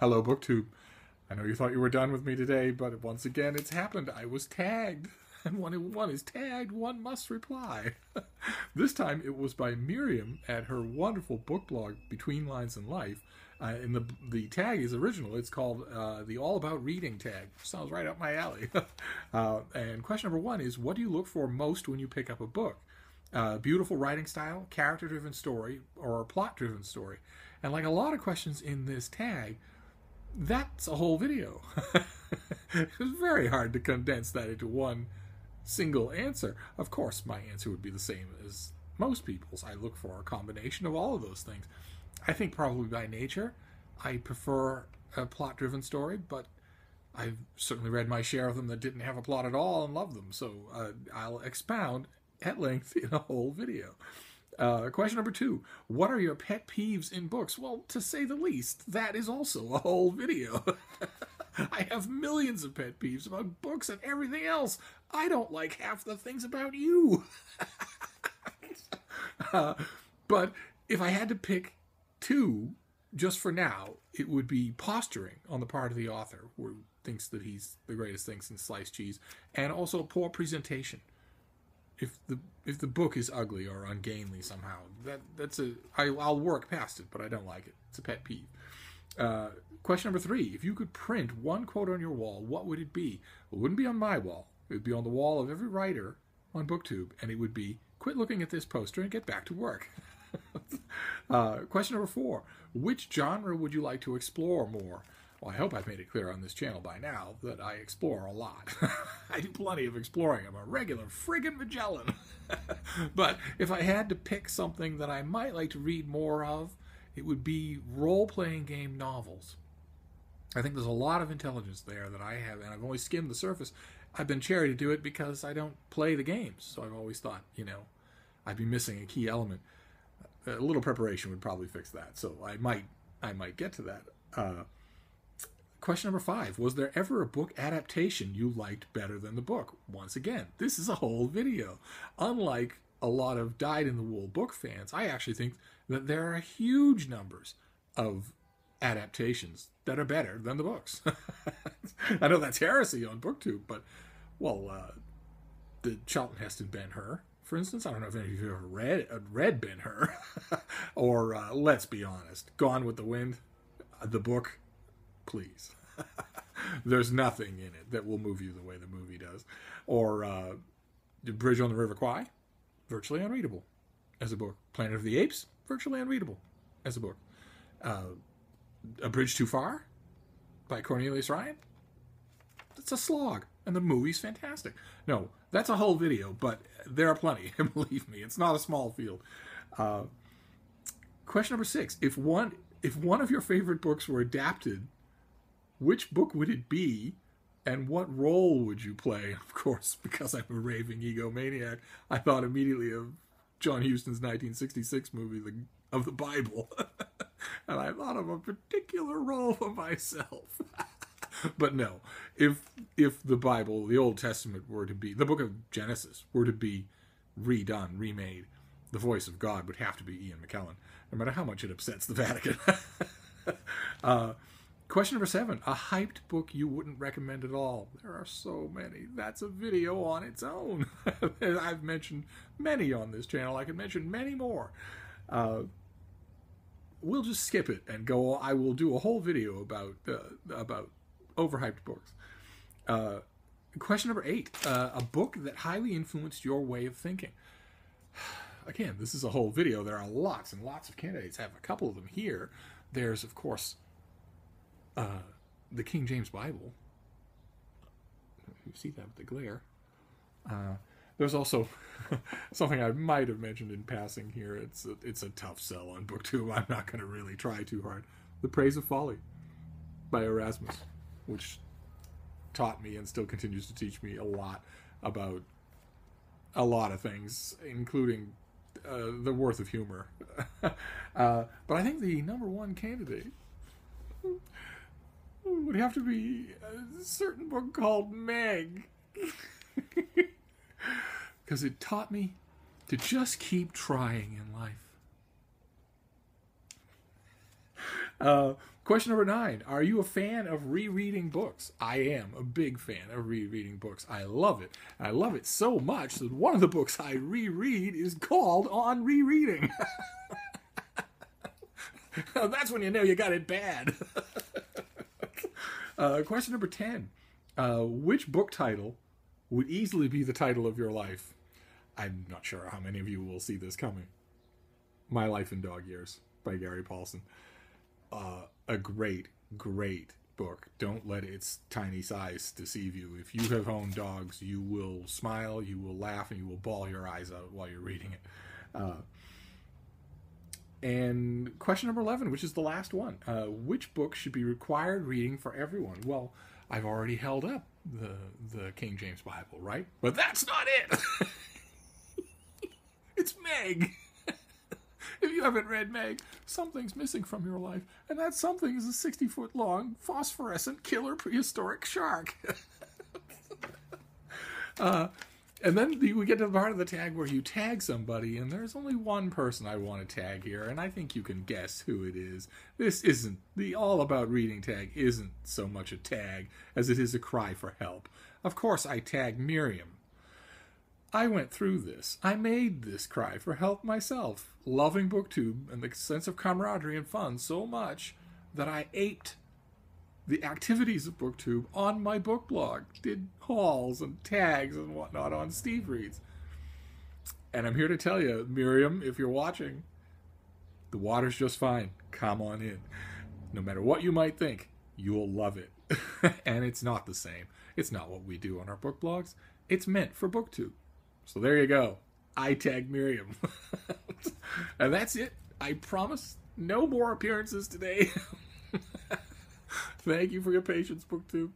Hello, BookTube. I know you thought you were done with me today, but once again, it's happened. I was tagged. And when one is tagged, one must reply. This time, it was by Miriam at her wonderful book blog, Between Lines in Life. And the tag is original. It's called the All About Reading tag. Sounds right up my alley. And question number one is, what do you look for most when you pick up a book? Beautiful writing style, character-driven story, or plot-driven story? And like a lot of questions in this tag, that's a whole video. It's very hard to condense that into one single answer. Of course, my answer would be the same as most people's. I look for a combination of all of those things. I think probably by nature, I prefer a plot-driven story, but I've certainly read my share of them that didn't have a plot at all and loved them. So I'll expound at length in a whole video. Question number two, what are your pet peeves in books? Well, to say the least, that is also a whole video. I have millions of pet peeves about books and everything else. I don't like half the things about you. But if I had to pick two, just for now, it would be posturing on the part of the author, who thinks that he's the greatest thing since sliced cheese, and also poor presentation. If the book is ugly or ungainly somehow, I'll work past it, but I don't like it. It's a pet peeve. Question number three, if you could print one quote on your wall, what would it be? It wouldn't be on my wall. It would be on the wall of every writer on BookTube, and it would be, quit looking at this poster and get back to work. Question number four, which genre would you like to explore more? Well, I hope I've made it clear on this channel by now that I explore a lot. I do plenty of exploring. I'm a regular friggin' Magellan. But if I had to pick something that I might like to read more of, it would be role-playing game novels. I think there's a lot of intelligence there that I have, and I've only skimmed the surface. I've been chary to do it because I don't play the games, so I've always thought, I'd be missing a key element. A little preparation would probably fix that, so I might get to that. Question number five, was there ever a book adaptation you liked better than the book? Once again, this is a whole video. Unlike a lot of dyed-in-the-wool book fans, I actually think that there are huge numbers of adaptations that are better than the books. I know that's heresy on BookTube, but, the Charlton Heston Ben-Hur, for instance, I don't know if any of you ever read Ben-Hur, or let's be honest, Gone with the Wind, the book, please. There's nothing in it that will move you the way the movie does. Or Bridge on the River Kwai, virtually unreadable as a book. Planet of the Apes, virtually unreadable as a book. A Bridge Too Far by Cornelius Ryan, it's a slog, and the movie's fantastic. No, that's a whole video, but there are plenty, believe me. It's not a small field. Question number six, if one of your favorite books were adapted, which book would it be, and what role would you play? Of course, because I'm a raving egomaniac, I thought immediately of John Huston's 1966 movie, of the Bible. And I thought of a particular role for myself. But no, if the Bible, the Old Testament, were to be, the book of Genesis, were to be redone, remade, the voice of God would have to be Ian McKellen, no matter how much it upsets the Vatican. Question number seven, a hyped book you wouldn't recommend at all. There are so many. That's a video on its own. I've mentioned many on this channel. I could mention many more. We'll just skip it and go. I will do a whole video about overhyped books. Question number eight, a book that highly influenced your way of thinking. Again, this is a whole video. There are lots and lots of candidates. I have a couple of them here. There's, of course, the King James Bible. You see that with the glare. There's also something I might have mentioned in passing here. It's a tough sell on BookTube. I'm not going to really try too hard. The Praise of Folly by Erasmus, which taught me and still continues to teach me a lot about a lot of things, including the worth of humor. But I think the number one candidate would have to be a certain book called Meg. Because it taught me to just keep trying in life. Question number 9. Are you a fan of rereading books? I am a big fan of rereading books. I love it. I love it so much that one of the books I reread is called On Rereading. That's when you know you got it bad. Question number 10. Which book title would easily be the title of your life? I'm not sure how many of you will see this coming. My Life in Dog Years by Gary Paulson. A great, great book. Don't let its tiny size deceive you. If you have owned dogs, you will smile, you will laugh, and you will bawl your eyes out while you're reading it. And question number 11, which is the last one. Which book should be required reading for everyone? Well, I've already held up the King James Bible, right? But that's not it! It's Meg! If you haven't read Meg, something's missing from your life, and that something is a 60-foot-long, phosphorescent, killer prehistoric shark. And then we get to the part of the tag where you tag somebody, and there's only one person I want to tag here, and I think you can guess who it is. This isn't, the All About Reading tag isn't so much a tag as it is a cry for help. Of course, I tag Miriam. I went through this. I made this cry for help myself, loving BookTube and the sense of camaraderie and fun so much that I aped the activities of BookTube on my book blog, did hauls and tags and whatnot on Steve Reads. And I'm here to tell you, Miriam, if you're watching, the water's just fine. Come on in. No matter what you might think, you'll love it. And it's not the same. It's not what we do on our book blogs. It's meant for BookTube. So there you go. I tagged Miriam. And that's it. I promise no more appearances today. Thank you for your patience, BookTube.